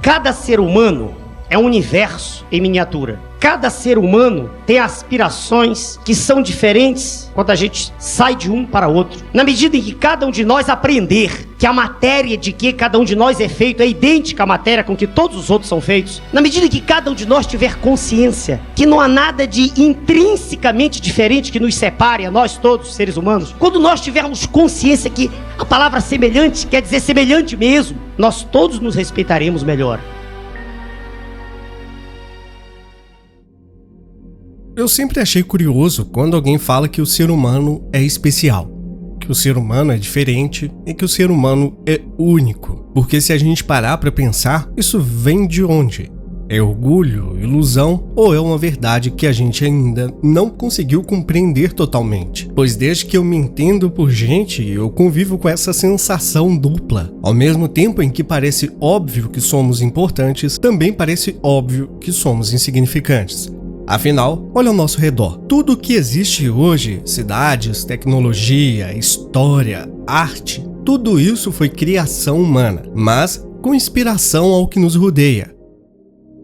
Cada ser humano é um universo em miniatura. Cada ser humano tem aspirações que são diferentes quando a gente sai de um para outro. Na medida em que cada um de nós aprender que a matéria de que cada um de nós é feito é idêntica à matéria com que todos os outros são feitos, na medida em que cada um de nós tiver consciência que não há nada de intrinsecamente diferente que nos separe a nós todos, seres humanos, quando nós tivermos consciência que a palavra semelhante quer dizer semelhante mesmo, nós todos nos respeitaremos melhor. Eu sempre achei curioso quando alguém fala que o ser humano é especial, que o ser humano é diferente e que o ser humano é único. Porque se a gente parar para pensar, isso vem de onde? É orgulho, ilusão ou é uma verdade que a gente ainda não conseguiu compreender totalmente? Pois desde que eu me entendo por gente, eu convivo com essa sensação dupla. Ao mesmo tempo em que parece óbvio que somos importantes, também parece óbvio que somos insignificantes. Afinal, olha ao nosso redor. Tudo o que existe hoje, cidades, tecnologia, história, arte, tudo isso foi criação humana, mas com inspiração ao que nos rodeia.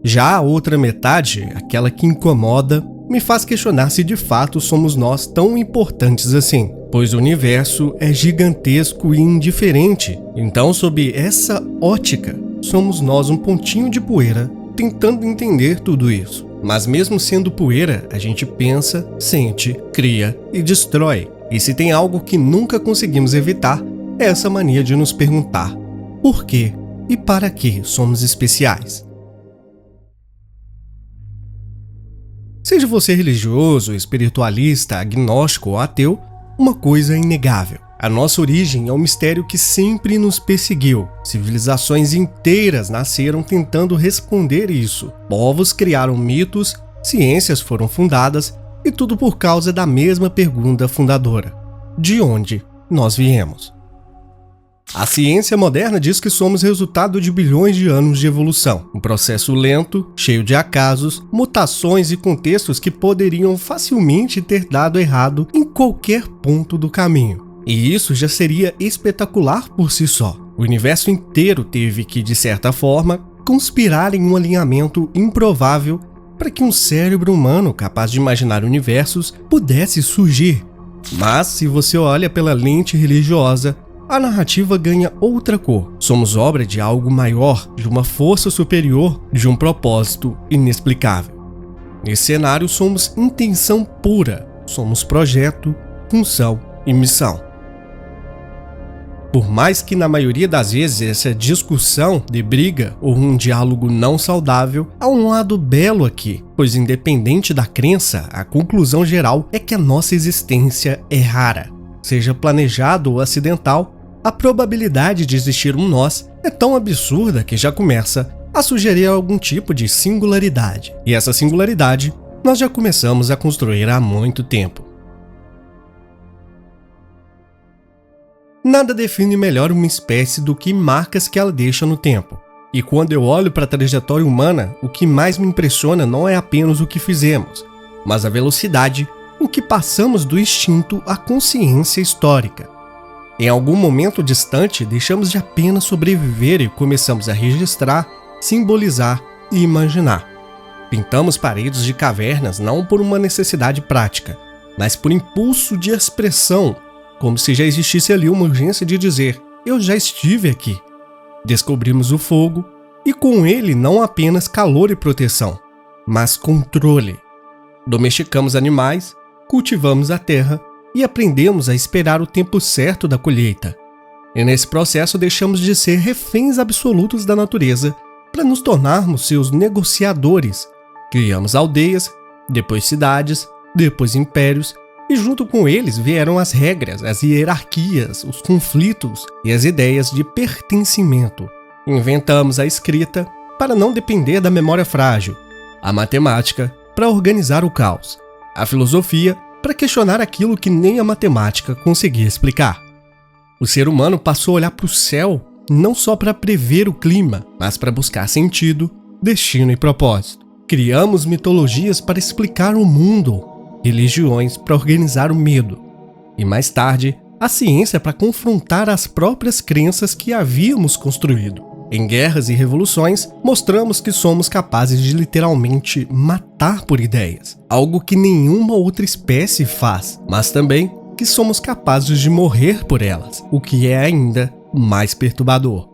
Já a outra metade, aquela que incomoda, me faz questionar se de fato somos nós tão importantes assim, pois o universo é gigantesco e indiferente. Então, sob essa ótica, somos nós um pontinho de poeira tentando entender tudo isso. Mas mesmo sendo poeira, a gente pensa, sente, cria e destrói. E se tem algo que nunca conseguimos evitar, é essa mania de nos perguntar por quê e para que somos especiais. Seja você religioso, espiritualista, agnóstico ou ateu, uma coisa é inegável. A nossa origem é um mistério que sempre nos perseguiu. Civilizações inteiras nasceram tentando responder isso. Povos criaram mitos, ciências foram fundadas e tudo por causa da mesma pergunta fundadora: de onde nós viemos? A ciência moderna diz que somos resultado de bilhões de anos de evolução, um processo lento, cheio de acasos, mutações e contextos que poderiam facilmente ter dado errado em qualquer ponto do caminho. E isso já seria espetacular por si só. O universo inteiro teve que, de certa forma, conspirar em um alinhamento improvável para que um cérebro humano capaz de imaginar universos pudesse surgir. Mas, se você olha pela lente religiosa, a narrativa ganha outra cor. Somos obra de algo maior, de uma força superior, de um propósito inexplicável. Nesse cenário, somos intenção pura, somos projeto, função e missão. Por mais que na maioria das vezes essa discussão de briga ou um diálogo não saudável, há um lado belo aqui, pois independente da crença, a conclusão geral é que a nossa existência é rara. Seja planejado ou acidental, a probabilidade de existir um nós é tão absurda que já começa a sugerir algum tipo de singularidade. E essa singularidade nós já começamos a construir há muito tempo. Nada define melhor uma espécie do que marcas que ela deixa no tempo. E quando eu olho para a trajetória humana, o que mais me impressiona não é apenas o que fizemos, mas a velocidade em que passamos do instinto à consciência histórica. Em algum momento distante, deixamos de apenas sobreviver e começamos a registrar, simbolizar e imaginar. Pintamos paredes de cavernas não por uma necessidade prática, mas por impulso de expressão, como se já existisse ali uma urgência de dizer: eu já estive aqui. Descobrimos o fogo e com ele não apenas calor e proteção, mas controle. Domesticamos animais, cultivamos a terra e aprendemos a esperar o tempo certo da colheita. E nesse processo deixamos de ser reféns absolutos da natureza para nos tornarmos seus negociadores. Criamos aldeias, depois cidades, depois impérios, e junto com eles vieram as regras, as hierarquias, os conflitos e as ideias de pertencimento. Inventamos a escrita para não depender da memória frágil, a matemática para organizar o caos, a filosofia para questionar aquilo que nem a matemática conseguia explicar. O ser humano passou a olhar para o céu não só para prever o clima, mas para buscar sentido, destino e propósito. Criamos mitologias para explicar o mundo, religiões para organizar o medo, e mais tarde, a ciência para confrontar as próprias crenças que havíamos construído. Em guerras e revoluções, mostramos que somos capazes de literalmente matar por ideias, algo que nenhuma outra espécie faz, mas também que somos capazes de morrer por elas, o que é ainda mais perturbador.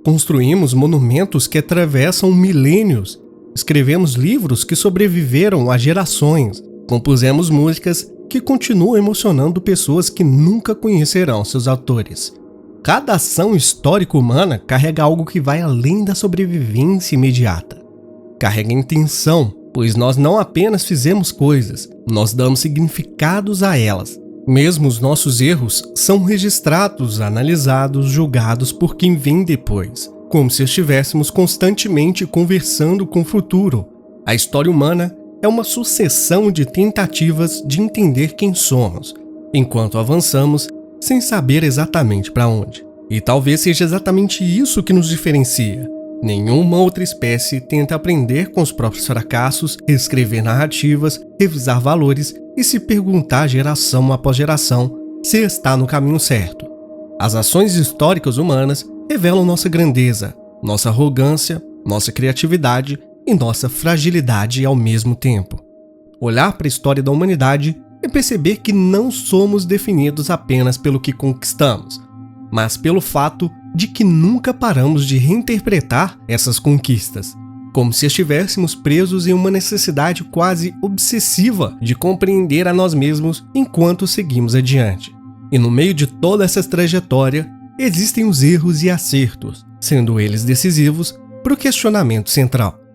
Construímos monumentos que atravessam milênios, escrevemos livros que sobreviveram a gerações, compusemos músicas que continuam emocionando pessoas que nunca conhecerão seus autores. Cada ação histórica humana carrega algo que vai além da sobrevivência imediata. Carrega intenção, pois nós não apenas fizemos coisas, nós damos significados a elas. Mesmo os nossos erros são registrados, analisados, julgados por quem vem depois, como se estivéssemos constantemente conversando com o futuro. A história humana é uma sucessão de tentativas de entender quem somos, enquanto avançamos sem saber exatamente para onde. E talvez seja exatamente isso que nos diferencia. Nenhuma outra espécie tenta aprender com os próprios fracassos, escrever narrativas, revisar valores e se perguntar geração após geração se está no caminho certo. As ações históricas humanas revelam nossa grandeza, nossa arrogância, nossa criatividade e nossa fragilidade ao mesmo tempo. Olhar para a história da humanidade é perceber que não somos definidos apenas pelo que conquistamos, mas pelo fato de que nunca paramos de reinterpretar essas conquistas, como se estivéssemos presos em uma necessidade quase obsessiva de compreender a nós mesmos enquanto seguimos adiante. E no meio de toda essa trajetória, existem os erros e acertos, sendo eles decisivos para o questionamento central.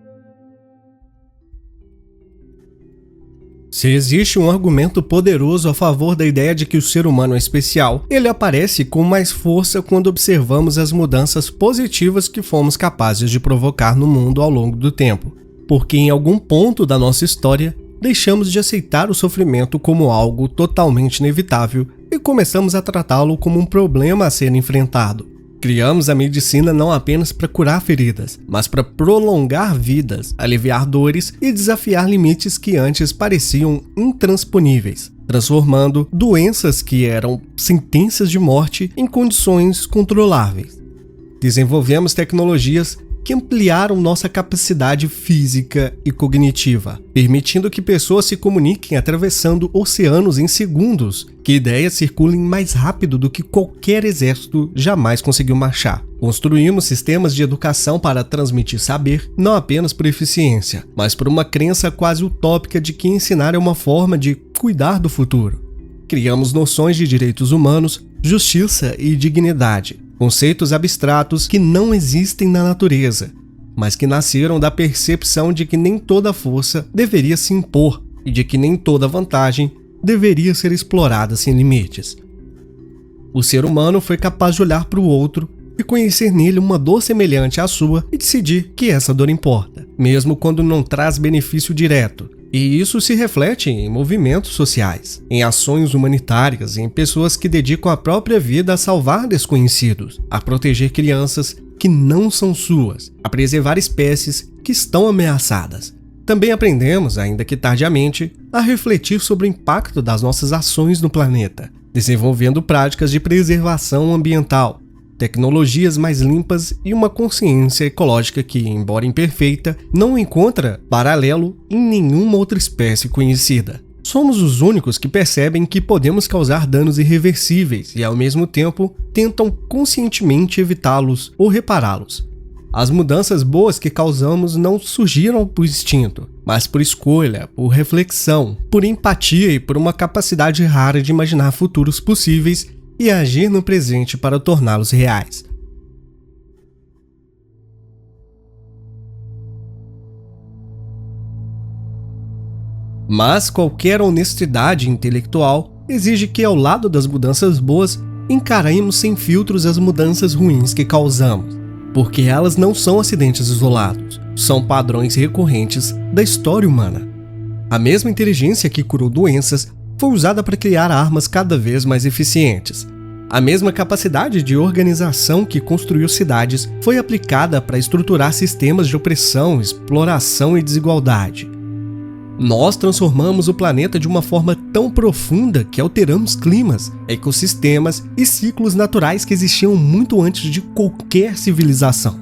Se existe um argumento poderoso a favor da ideia de que o ser humano é especial, ele aparece com mais força quando observamos as mudanças positivas que fomos capazes de provocar no mundo ao longo do tempo, porque em algum ponto da nossa história deixamos de aceitar o sofrimento como algo totalmente inevitável e começamos a tratá-lo como um problema a ser enfrentado. Criamos a medicina não apenas para curar feridas, mas para prolongar vidas, aliviar dores e desafiar limites que antes pareciam intransponíveis, transformando doenças que eram sentenças de morte em condições controláveis. Desenvolvemos tecnologias que ampliaram nossa capacidade física e cognitiva, permitindo que pessoas se comuniquem atravessando oceanos em segundos, que ideias circulem mais rápido do que qualquer exército jamais conseguiu marchar. Construímos sistemas de educação para transmitir saber, não apenas por eficiência, mas por uma crença quase utópica de que ensinar é uma forma de cuidar do futuro. Criamos noções de direitos humanos, justiça e dignidade, conceitos abstratos que não existem na natureza, mas que nasceram da percepção de que nem toda força deveria se impor e de que nem toda vantagem deveria ser explorada sem limites. O ser humano foi capaz de olhar para o outro e conhecer nele uma dor semelhante à sua e decidir que essa dor importa, mesmo quando não traz benefício direto. E isso se reflete em movimentos sociais, em ações humanitárias, em pessoas que dedicam a própria vida a salvar desconhecidos, a proteger crianças que não são suas, a preservar espécies que estão ameaçadas. Também aprendemos, ainda que tardiamente, a refletir sobre o impacto das nossas ações no planeta, desenvolvendo práticas de preservação ambiental, tecnologias mais limpas e uma consciência ecológica que, embora imperfeita, não encontra paralelo em nenhuma outra espécie conhecida. Somos os únicos que percebem que podemos causar danos irreversíveis e, ao mesmo tempo, tentam conscientemente evitá-los ou repará-los. As mudanças boas que causamos não surgiram por instinto, mas por escolha, por reflexão, por empatia e por uma capacidade rara de imaginar futuros possíveis e agir no presente para torná-los reais. Mas qualquer honestidade intelectual exige que, ao lado das mudanças boas, encaremos sem filtros as mudanças ruins que causamos, porque elas não são acidentes isolados, são padrões recorrentes da história humana. A mesma inteligência que curou doenças foi usada para criar armas cada vez mais eficientes. A mesma capacidade de organização que construiu cidades foi aplicada para estruturar sistemas de opressão, exploração e desigualdade. Nós transformamos o planeta de uma forma tão profunda que alteramos climas, ecossistemas e ciclos naturais que existiam muito antes de qualquer civilização.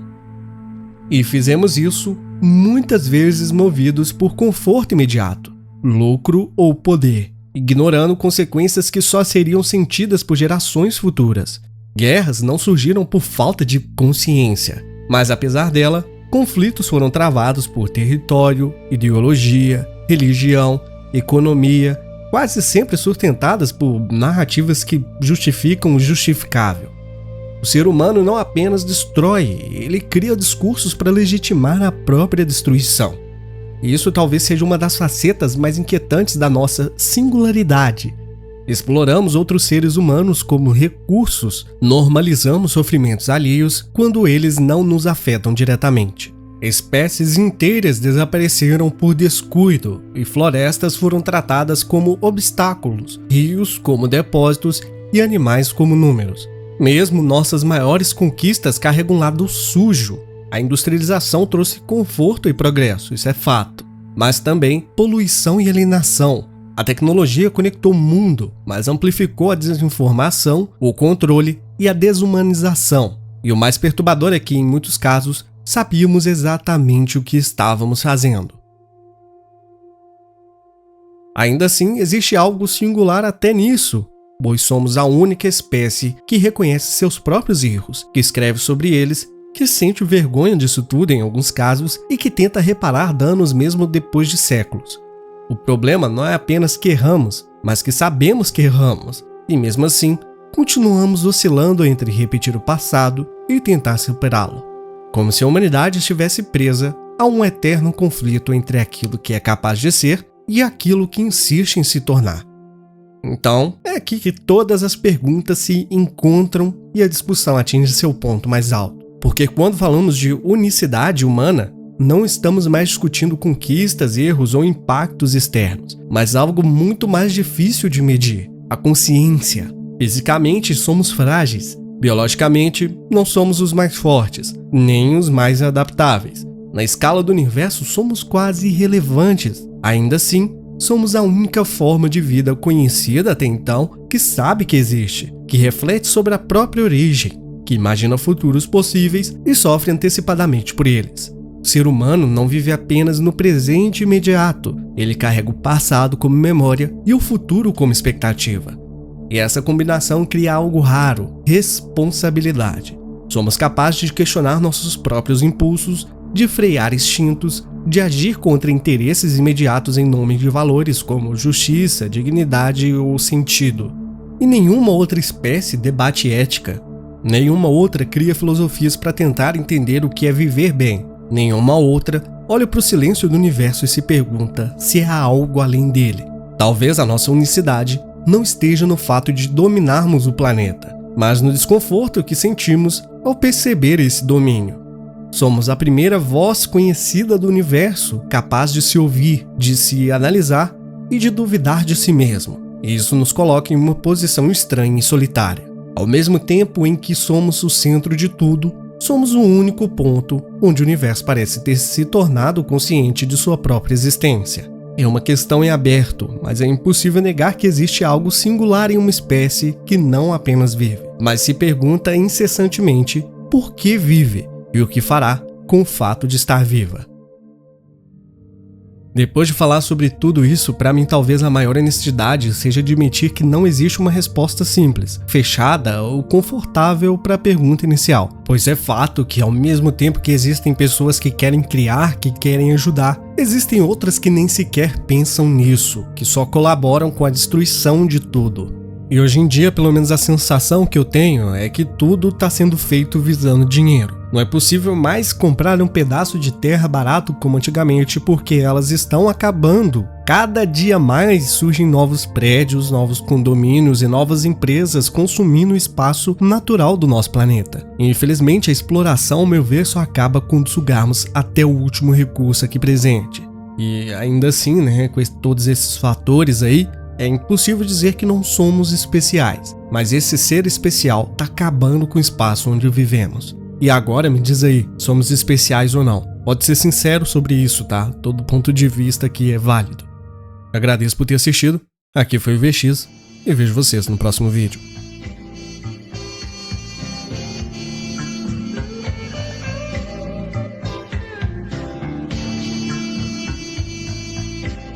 E fizemos isso muitas vezes movidos por conforto imediato, lucro ou poder, ignorando consequências que só seriam sentidas por gerações futuras. Guerras não surgiram por falta de consciência, mas apesar dela, conflitos foram travados por território, ideologia, religião, economia, quase sempre sustentadas por narrativas que justificam o justificável. O ser humano não apenas destrói, ele cria discursos para legitimar a própria destruição. E isso talvez seja uma das facetas mais inquietantes da nossa singularidade. Exploramos outros seres humanos como recursos, normalizamos sofrimentos alheios quando eles não nos afetam diretamente. Espécies inteiras desapareceram por descuido e florestas foram tratadas como obstáculos, rios como depósitos e animais como números. Mesmo nossas maiores conquistas carregam um lado sujo. A industrialização trouxe conforto e progresso, isso é fato, mas também poluição e alienação. A tecnologia conectou o mundo, mas amplificou a desinformação, o controle e a desumanização. E o mais perturbador é que, em muitos casos, sabíamos exatamente o que estávamos fazendo. Ainda assim, existe algo singular até nisso, pois somos a única espécie que reconhece seus próprios erros, que escreve sobre eles, que sente vergonha disso tudo em alguns casos e que tenta reparar danos mesmo depois de séculos. O problema não é apenas que erramos, mas que sabemos que erramos, e mesmo assim, continuamos oscilando entre repetir o passado e tentar superá-lo. Como se a humanidade estivesse presa a um eterno conflito entre aquilo que é capaz de ser e aquilo que insiste em se tornar. Então, é aqui que todas as perguntas se encontram e a discussão atinge seu ponto mais alto. Porque quando falamos de unicidade humana, não estamos mais discutindo conquistas, erros ou impactos externos, mas algo muito mais difícil de medir: a consciência. Fisicamente, somos frágeis. Biologicamente, não somos os mais fortes, nem os mais adaptáveis. Na escala do universo, somos quase irrelevantes. Ainda assim, somos a única forma de vida conhecida até então que sabe que existe, que reflete sobre a própria origem, que imagina futuros possíveis e sofre antecipadamente por eles. O ser humano não vive apenas no presente imediato, ele carrega o passado como memória e o futuro como expectativa. E essa combinação cria algo raro: responsabilidade. Somos capazes de questionar nossos próprios impulsos, de frear instintos, de agir contra interesses imediatos em nome de valores como justiça, dignidade ou sentido. E nenhuma outra espécie debate ética. Nenhuma outra cria filosofias para tentar entender o que é viver bem. Nenhuma outra olha para o silêncio do universo e se pergunta se há algo além dele. Talvez a nossa unicidade não esteja no fato de dominarmos o planeta, mas no desconforto que sentimos ao perceber esse domínio. Somos a primeira voz conhecida do universo, capaz de se ouvir, de se analisar e de duvidar de si mesmo. Isso nos coloca em uma posição estranha e solitária. Ao mesmo tempo em que somos o centro de tudo, somos o único ponto onde o universo parece ter se tornado consciente de sua própria existência. É uma questão em aberto, mas é impossível negar que existe algo singular em uma espécie que não apenas vive, mas se pergunta incessantemente por que vive e o que fará com o fato de estar viva. Depois de falar sobre tudo isso, para mim talvez a maior honestidade seja admitir que não existe uma resposta simples, fechada ou confortável para a pergunta inicial. Pois é fato que ao mesmo tempo que existem pessoas que querem criar, que querem ajudar, existem outras que nem sequer pensam nisso, que só colaboram com a destruição de tudo. E hoje em dia, pelo menos a sensação que eu tenho é que tudo está sendo feito visando dinheiro. Não é possível mais comprar um pedaço de terra barato como antigamente, porque elas estão acabando. Cada dia mais surgem novos prédios, novos condomínios e novas empresas consumindo o espaço natural do nosso planeta. E, infelizmente, a exploração, ao meu ver, só acaba quando sugarmos até o último recurso aqui presente. E ainda assim, com todos esses fatores aí, é impossível dizer que não somos especiais, mas esse ser especial está acabando com o espaço onde vivemos. E agora me diz aí, somos especiais ou não? Pode ser sincero sobre isso, tá? Todo ponto de vista aqui é válido. Agradeço por ter assistido, aqui foi o VX e vejo vocês no próximo vídeo.